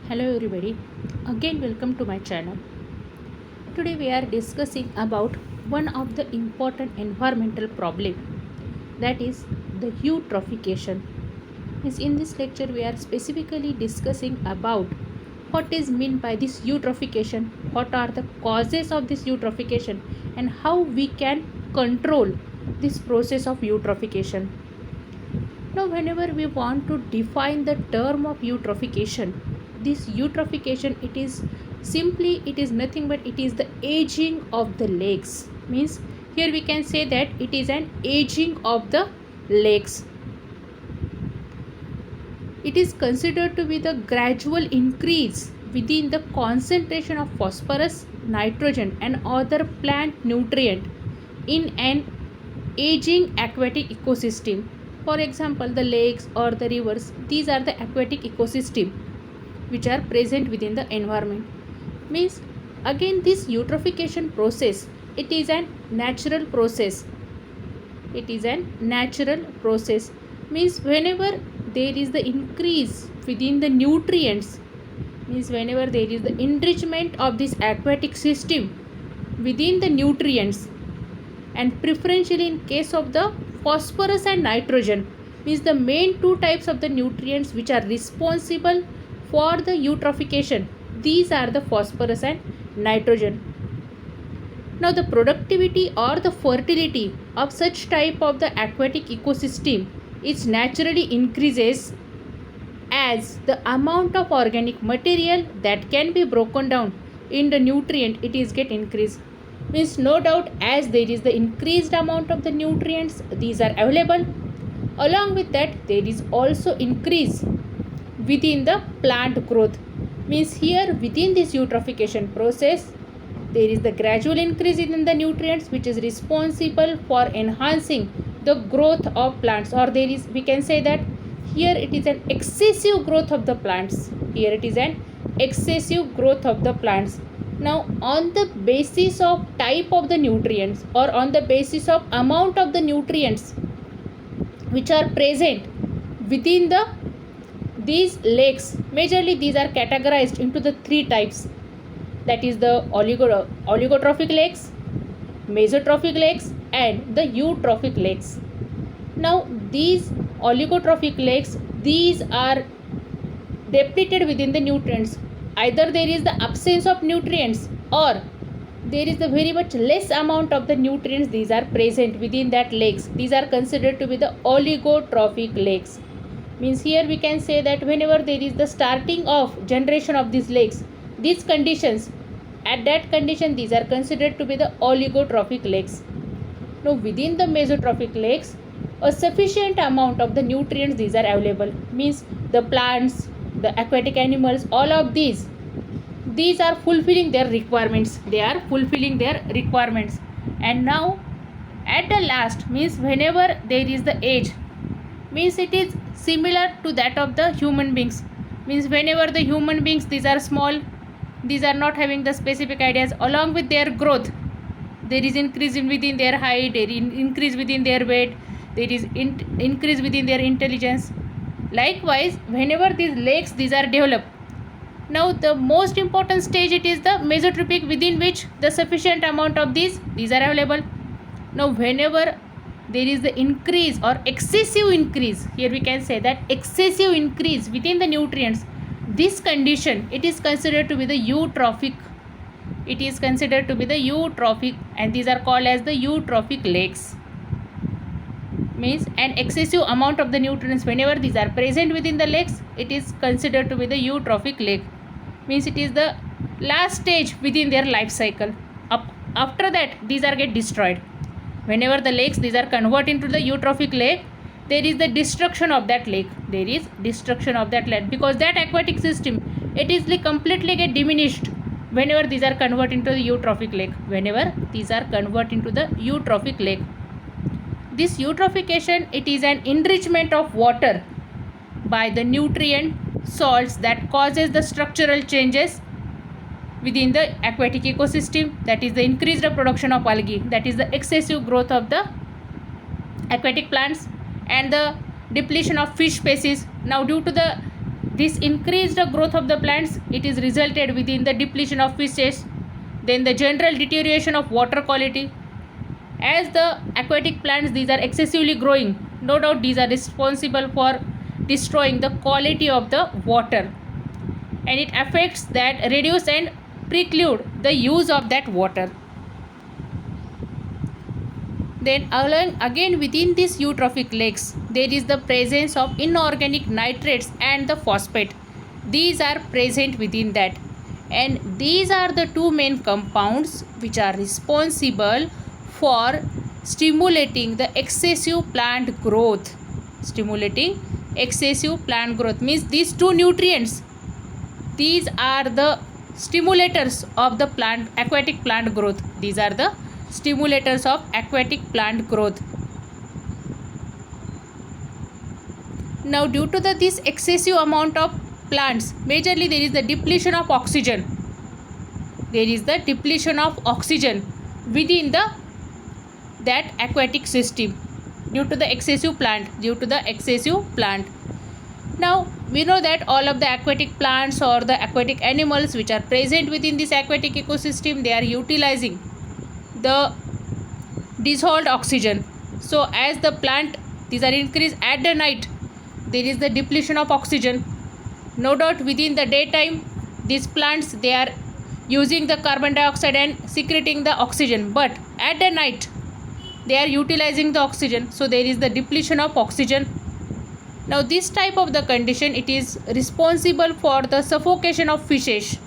Hello everybody, again welcome to my channel. Today we are discussing about one of the important environmental problem, that is the eutrophication. Means in this lecture we are specifically discussing about what is meant by this eutrophication, what are the causes of this eutrophication, and how we can control this process of eutrophication. Now, whenever we want to define the term of eutrophication, this eutrophication it is nothing but it is the aging of the legs. Means here we can say that it is an aging of the legs. It is considered to be the gradual increase within the concentration of phosphorus, nitrogen, and other plant nutrient in an aging aquatic ecosystem. For example, the lakes or the rivers, these are the aquatic ecosystem which are present within the environment. Means again this eutrophication process, it is a natural process. It is a natural process. Means whenever there is the increase within the nutrients, means whenever there is the enrichment of this aquatic system within the nutrients, and preferentially in case of the phosphorus and nitrogen, means the main two types of the nutrients which are responsible for the eutrophication, these are the phosphorus and nitrogen. Now the productivity or the fertility of such type of the aquatic ecosystem is naturally increases as the amount of organic material that can be broken down in the nutrient, it is get increased. Means no doubt as there is the increased amount of the nutrients these are available, along with that there is also increase within the plant growth. Means here within this eutrophication process there is the gradual increase in the nutrients which is responsible for enhancing the growth of plants, or there is, we can say that here it is an excessive growth of the plants. Here it is an excessive growth of the plants. Now on the basis of type of the nutrients, or on the basis of amount of the nutrients which are present within these lakes, majorly these are categorized into the three types, that is the oligotrophic lakes, mesotrophic lakes, and the eutrophic lakes. Now these oligotrophic lakes, these are depleted within the nutrients. Either there is the absence of nutrients, or there is the very much less amount of the nutrients these are present within that lakes. These are considered to be the oligotrophic lakes. Means here we can say that whenever there is the starting of generation of these lakes, these conditions, at that condition these are considered to be the oligotrophic lakes. Now within the mesotrophic lakes, a sufficient amount of the nutrients these are available. Means the plants, the aquatic animals, all of these are fulfilling their requirements. They are fulfilling their requirements. And now at the last, means whenever there is the age, means it is similar to that of the human beings. Means whenever the human beings, these are small, these are not having the specific ideas, along with their growth there is increase in within their height, there is increase within their weight, there is increase within their intelligence. Likewise whenever these lakes these are developed, now the most important stage, it is the mesotrophic, within which the sufficient amount of these are available. Now whenever there is the increase or excessive increase, here we can say that excessive increase within the nutrients, this condition, it is considered to be the eutrophic. It is considered to be the eutrophic, and these are called as the eutrophic lakes. Means an excessive amount of the nutrients whenever these are present within the lakes, it is considered to be the eutrophic lake. Means it is the last stage within their life cycle. After that these are get destroyed. Whenever the lakes these are converted into the eutrophic lake, there is the destruction of that lake. There is destruction of that lake, because that aquatic system, it is completely get diminished whenever these are converted into the eutrophic lake. Whenever these are converted into the eutrophic lake, this eutrophication, it is an enrichment of water by the nutrient salts that causes the structural changes within the aquatic ecosystem, that is the increased production of algae, that is the excessive growth of the aquatic plants, and the depletion of fish species. Now due to the This increased growth of the plants, it is resulted within the depletion of fishes, then the general deterioration of water quality. As the aquatic plants, these are excessively growing, no doubt these are responsible for destroying the quality of the water, and it affects that, reduce and preclude the use of that water. Then again within these eutrophic lakes, there is the presence of inorganic nitrates and the phosphate. These are present within that, and these are the two main compounds which are responsible for stimulating the excessive plant growth. Stimulating excessive plant growth means these two nutrients, these are the stimulators of the plant, aquatic plant growth. These are the stimulators of aquatic plant growth. Now due to this excessive amount of plants, majorly there is the depletion of oxygen. There is the depletion of oxygen within that aquatic system due to the excessive plant. Now we know that all of the aquatic plants or the aquatic animals which are present within this aquatic ecosystem, they are utilizing the dissolved oxygen. So as the plant, these are increased at the night, there is the depletion of oxygen. No doubt within the daytime, these plants, they are using the carbon dioxide and secreting the oxygen, but at the night they are utilizing the oxygen, so there is the depletion of oxygen. Now this type of the condition, it is responsible for the suffocation of fishes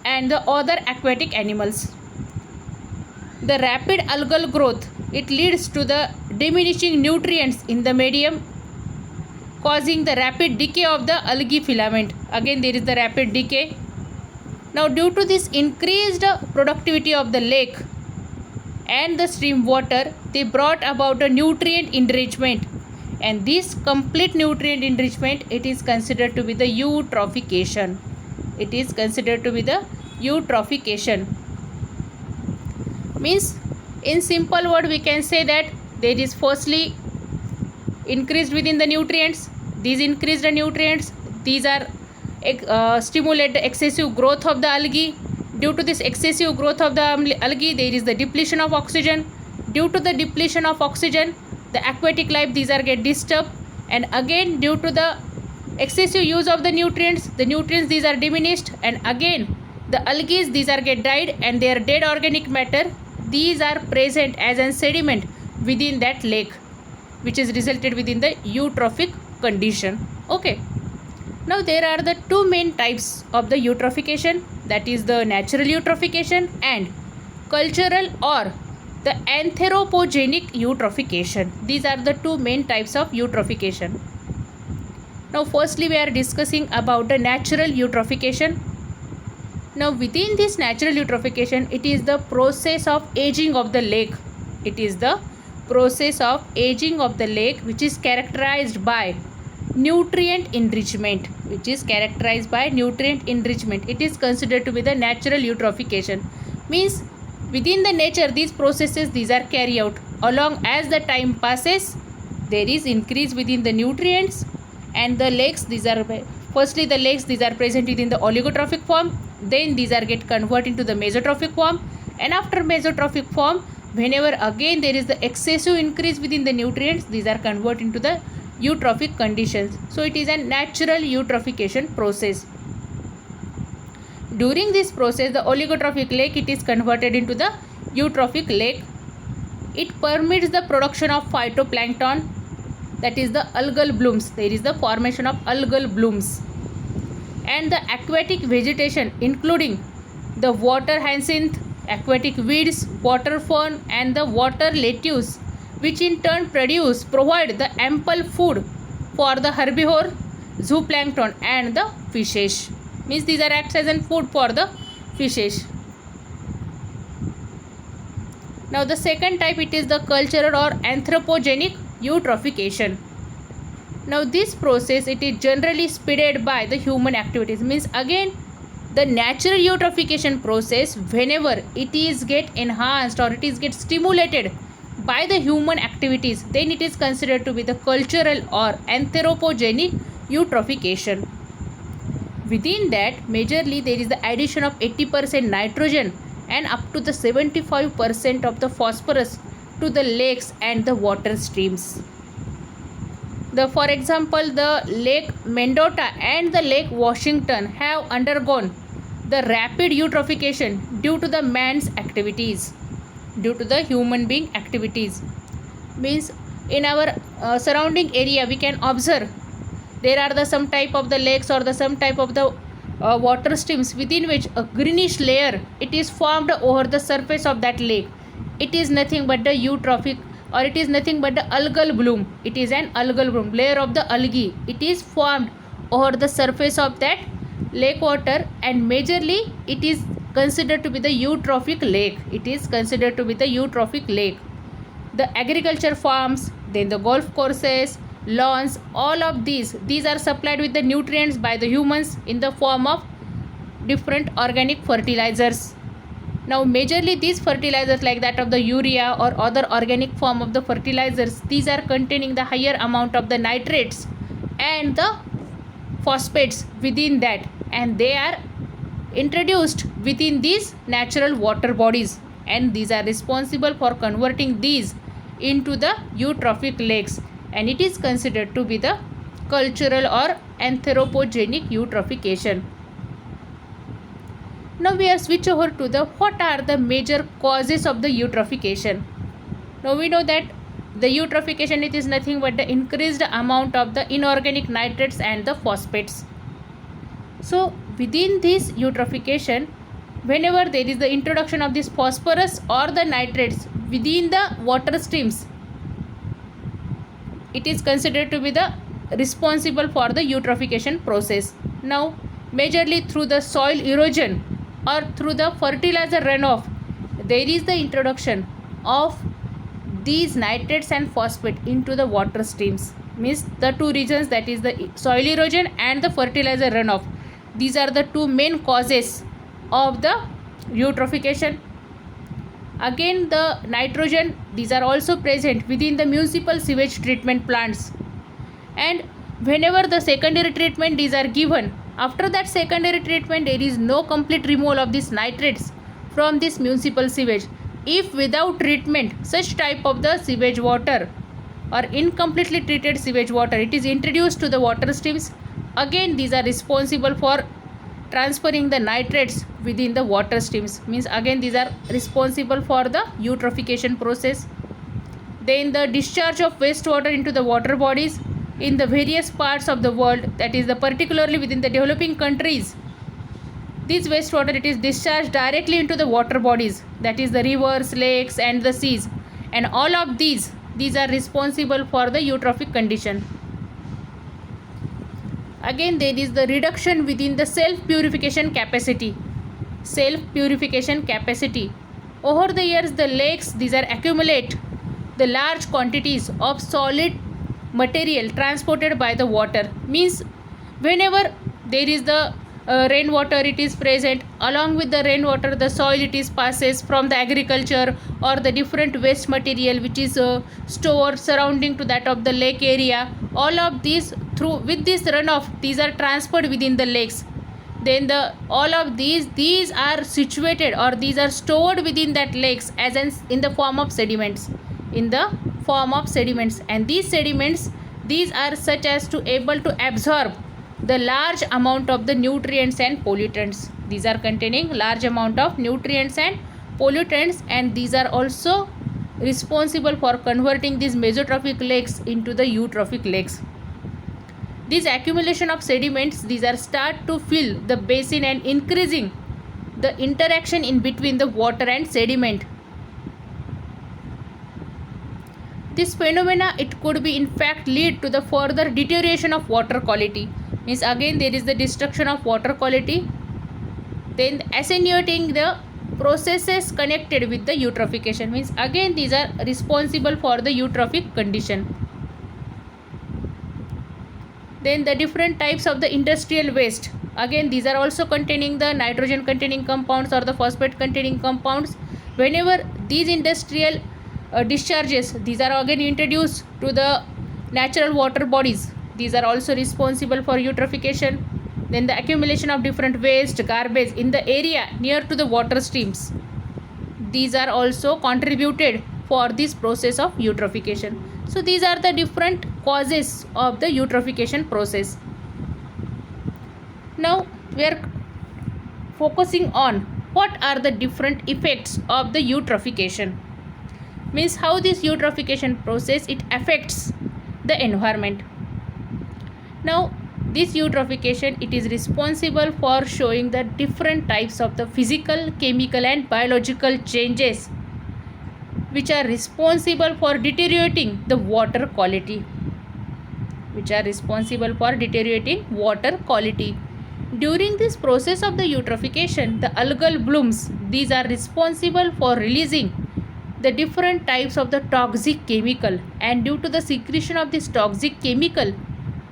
and the other aquatic animals. The rapid algal growth, it leads to the diminishing nutrients in the medium, causing the rapid decay of the algae filament. Again there is the rapid decay. Now due to this increased productivity of the lake and the stream water, they brought about a nutrient enrichment, and this complete nutrient enrichment, it is considered to be the eutrophication. Means in simple word we can say that there is firstly increased within the nutrients. These increased nutrients, these are stimulate the excessive growth of the algae. Due to this excessive growth of the algae, there is the depletion of oxygen. Due to the depletion of oxygen, the aquatic life, these are get disturbed, and again due to the excessive use of the nutrients these are diminished, and again the algae, these are get died, and their dead organic matter, these are present as a sediment within that lake, which is resulted within the eutrophic condition. Okay, now there are the two main types of the eutrophication, that is the natural eutrophication and cultural or the anthropogenic eutrophication. These are the two main types of eutrophication. Now firstly we are discussing about the natural eutrophication. Now within this natural eutrophication, it is the process of aging of the lake. Which is characterized by nutrient enrichment. It is considered to be the natural eutrophication. Means within the nature, these processes, these are carried out. Along as the time passes, there is increase within the nutrients, and the lakes, these are firstly the lakes, these are present within the oligotrophic form, then these are get converted into the mesotrophic form, and after mesotrophic form, whenever again there is the excessive increase within the nutrients, these are converted into the eutrophic conditions. So it is a natural eutrophication process. During this process, the oligotrophic lake, it is converted into the eutrophic lake. It permits the production of phytoplankton, that is the algal blooms. There is the formation of algal blooms, and the aquatic vegetation including the water hyacinth, aquatic weeds, water fern, and the water lettuce, which in turn provide the ample food for the herbivore, zooplankton, and the fishes. Means these are acts as a food for the fishes. Now the second type, it is the cultural or anthropogenic eutrophication. Now this process, it is generally speeded by the human activities. Means again the natural eutrophication process, whenever it is get enhanced or it is get stimulated by the human activities, then it is considered to be the cultural or anthropogenic eutrophication. Within that, majorly there is the addition of 80% nitrogen and up to the 75% of the phosphorus to the lakes and the water streams. For example, the Lake Mendota and the Lake Washington have undergone the rapid eutrophication due to the man's activities, due to the human being activities. Means in our surrounding area we can observe there are some type of the lakes or some type of the water streams within which a greenish layer it is formed over the surface of that lake. It is nothing but the eutrophic, or it is nothing but the algal bloom. It is an algal bloom, layer of the algae. It is formed over the surface of that lake water, and majorly it is considered to be the eutrophic lake. It is considered to be the eutrophic lake. The agriculture farms, then the golf courses, lawns, all of these are supplied with the nutrients by the humans in the form of different organic fertilizers. Now majorly these fertilizers like that of the urea or other organic form of the fertilizers, these are containing the higher amount of the nitrates and the phosphates within that, and they are introduced within these natural water bodies, and these are responsible for converting these into the eutrophic lakes, and it is considered to be the cultural or anthropogenic eutrophication. Now we are switch over to the what are the major causes of the eutrophication. Now we know that the eutrophication, it is nothing but the increased amount of the inorganic nitrates and the phosphates. So within this eutrophication, whenever there is the introduction of this phosphorus or the nitrates within the water streams, it is considered to be the responsible for the eutrophication process. Now majorly through the soil erosion or through the fertilizer runoff, there is the introduction of these nitrates and phosphate into the water streams. Means the two reasons, that is the soil erosion and the fertilizer runoff, these are the two main causes of the eutrophication. Again, the nitrogen, these are also present within the municipal sewage treatment plants, and whenever the secondary treatment these are given, after that secondary treatment there is no complete removal of these nitrates from this municipal sewage. If without treatment such type of the sewage water or incompletely treated sewage water it is introduced to the water streams, again these are responsible for transferring the nitrates within the water streams. Means again these are responsible for the eutrophication process. Then the discharge of wastewater into the water bodies in the various parts of the world, that is the particularly within the developing countries, this wastewater it is discharged directly into the water bodies, that is the rivers, lakes and the seas, and all of these are responsible for the eutrophic condition. Again there is the reduction within the self purification capacity. Over the years the lakes, these are accumulate the large quantities of solid material transported by the water. Means whenever there is the rainwater it is present, along with the rainwater the soil it is passes from the agriculture or the different waste material which is stored surrounding to that of the lake area, all of these through with this runoff these are transferred within the lakes. Then the all of these are situated or these are stored within that lakes as in the form of sediments, and these sediments these are such as to able to absorb the large amount of the nutrients and pollutants. These are containing large amount of nutrients and pollutants, and these are also responsible for converting these mesotrophic lakes into the eutrophic lakes. This accumulation of sediments these are start to fill the basin and increasing the interaction in between the water and sediment. This phenomena it could be in fact lead to the further deterioration of water quality. Means again there is the destruction of water quality, then attenuating the processes connected with the eutrophication. Means again these are responsible for the eutrophic condition. Then the different types of the industrial waste, again these are also containing the nitrogen containing compounds or the phosphate containing compounds. Whenever these industrial discharges these are again introduced to the natural water bodies, these are also responsible for eutrophication. Then the accumulation of different waste, garbage in the area near to the water streams, these are also contributed for this process of eutrophication. So these are the different causes of the eutrophication process. Now we are focusing on what are the different effects of the eutrophication, means how this eutrophication process it affects the environment. Now this eutrophication it is responsible for showing the different types of the physical, chemical and biological changes which are responsible for deteriorating the water quality, During this process of the eutrophication, the algal blooms, these are responsible for releasing the different types of the toxic chemical, and due to the secretion of this toxic chemical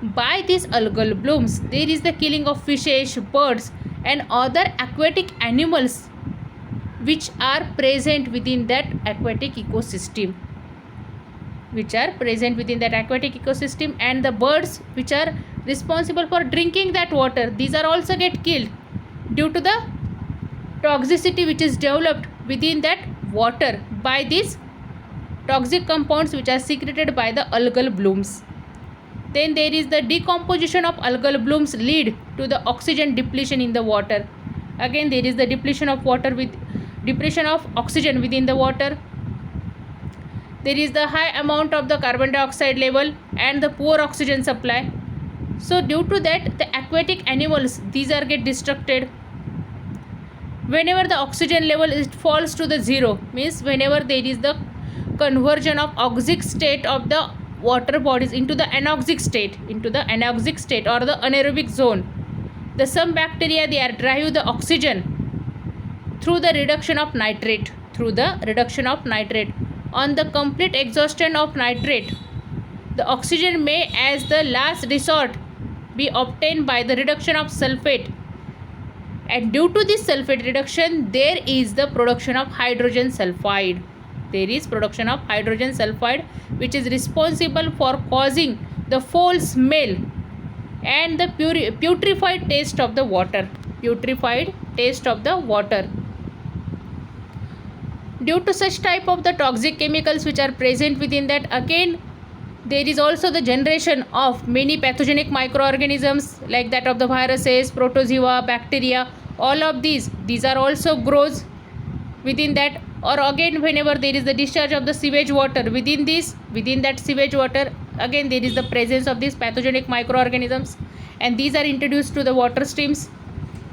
by these algal blooms, there is the killing of fishes, birds and other aquatic animals which are present within that aquatic ecosystem, and the birds which are responsible for drinking that water, these are also get killed due to the toxicity which is developed within that water by these toxic compounds which are secreted by the algal blooms. Then there is the decomposition of algal blooms lead to the oxygen depletion in the water. Again there is the depletion of oxygen within the water. There is the high amount of the carbon dioxide level and the poor oxygen supply. So due to that, the aquatic animals, these are get destructed. Whenever the oxygen level falls to the zero, means whenever there is the conversion of oxic state of the water bodies into the anoxic state or the anaerobic zone, the some bacteria they are drive the oxygen through the reduction of nitrate. On the complete exhaustion of nitrate, the oxygen may as the last resort be obtained by the reduction of sulfate, and due to this sulfate reduction there is the production of hydrogen sulfide. Which is responsible for causing the foul smell and the putrefied taste of the water. Due to such type of the toxic chemicals which are present within that, again there is also the generation of many pathogenic microorganisms like that of the viruses, protozoa, bacteria. All of these are also grows within that. Or again whenever there is the discharge of the sewage water, within that sewage water again there is the presence of these pathogenic microorganisms, and these are introduced to the water streams.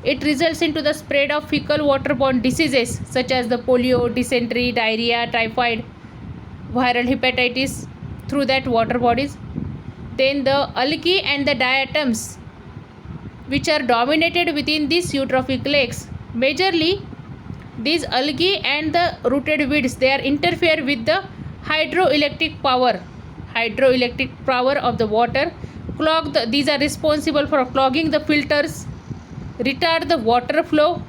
It results into the spread of fecal waterborne diseases such as the polio, dysentery, diarrhea, typhoid, viral hepatitis through that water bodies. Then the algae and the diatoms which are dominated within these eutrophic lakes, majorly these algae and the rooted weeds, they are interfere with the hydroelectric power of the water. These are responsible for clogging the filters, retard the water flow,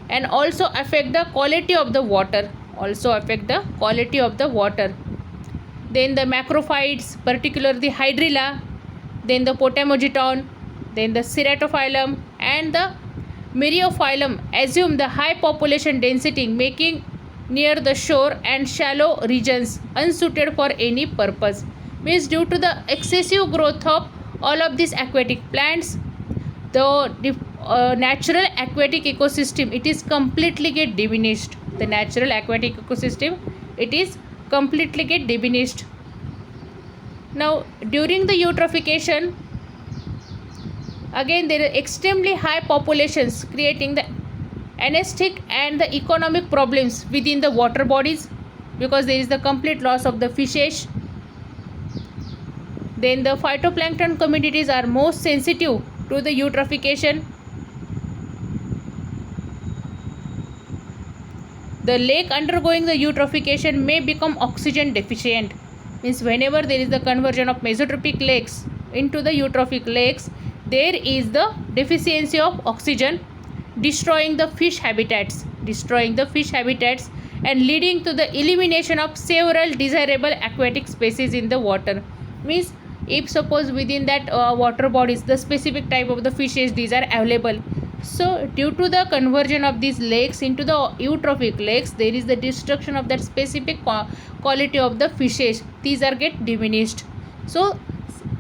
and also affect the quality of the water. Then the macrophytes, particularly the hydrilla, then the potamogeton, then the ceratophyllum and the myriophyllum assume the high population density, making near the shore and shallow regions unsuited for any purpose. Means due to the excessive growth of all of these aquatic plants, the natural aquatic ecosystem it is completely get diminished. Now during the eutrophication, again there are extremely high populations creating the anesthetic and the economic problems within the water bodies, because there is the complete loss of the fishes. Then the phytoplankton communities are most sensitive to the eutrophication. The lake undergoing the eutrophication may become oxygen deficient. Means whenever there is the conversion of mesotrophic lakes into the eutrophic lakes, there is the deficiency of oxygen, destroying the fish habitats and leading to the elimination of several desirable aquatic species in the water. Means if suppose within that water bodies the specific type of the fishes these are available. So due to the conversion of these lakes into the eutrophic lakes, there is the destruction of that specific quality of the fishes, these are get diminished. So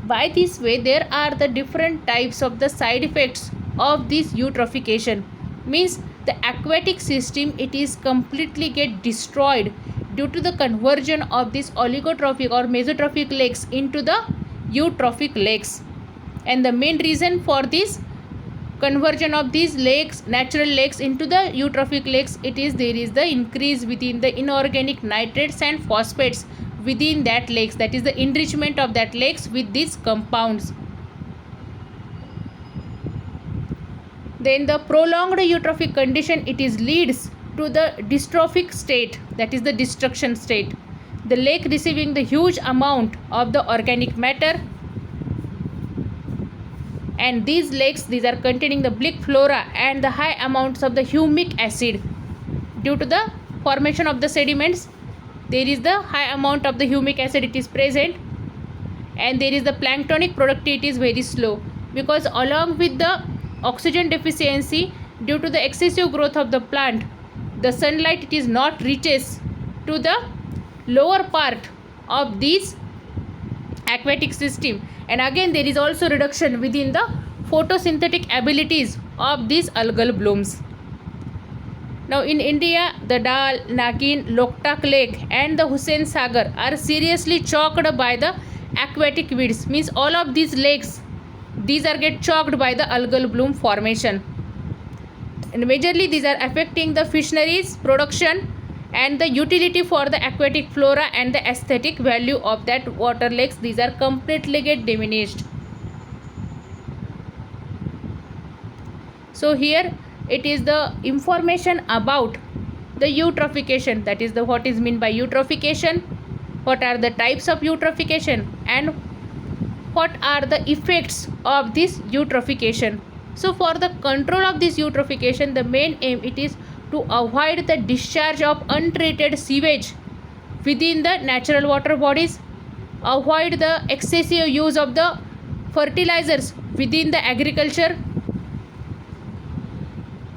by this way there are the different types of the side effects of this eutrophication. Means the aquatic system it is completely get destroyed due to the conversion of this oligotrophic or mesotrophic lakes into the eutrophic lakes. And the main reason for this conversion of these lakes, natural lakes into the eutrophic lakes, it is there is the increase within the inorganic nitrates and phosphates within that lakes, that is the enrichment of that lakes with these compounds. Then the prolonged eutrophic condition it is leads to the dystrophic state, that is the destruction state. The lake receiving the huge amount of the organic matter, and these lakes these are containing the bleak flora and the high amounts of the humic acid. Due to the formation of the sediments, there is the high amount of the humic acid it is present, and there is the planktonic productivity is very slow, because along with the oxygen deficiency due to the excessive growth of the plant, the sunlight it is not reaches to the lower part of this aquatic system, and again there is also reduction within the photosynthetic abilities of these algal blooms. Now in India, the Dal, Nagin, Loktak Lake and the Hussain Sagar are seriously choked by the aquatic weeds. Means all of these lakes these are get choked by the algal bloom formation, and majorly these are affecting the fisheries production and the utility for the aquatic flora, and the aesthetic value of that water lakes these are completely get diminished. So here it is the information about the eutrophication, that is the what is meant by eutrophication, what are the types of eutrophication, and what are the effects of this eutrophication. So for the control of this eutrophication, the main aim it is to avoid the discharge of untreated sewage within the natural water bodies, avoid the excessive use of the fertilizers within the agriculture,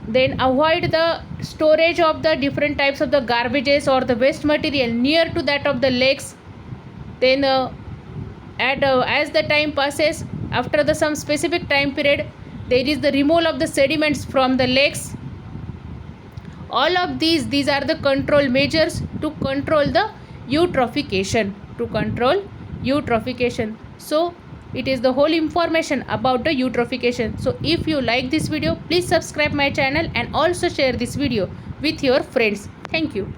then avoid the storage of the different types of the garbages or the waste material near to that of the lakes. Then as the time passes, after the some specific time period, there is the removal of the sediments from the lakes. All of these are the control measures to control the eutrophication, So it is the whole information about the eutrophication. So if you like this video, please subscribe my channel and also share this video with your friends. Thank you.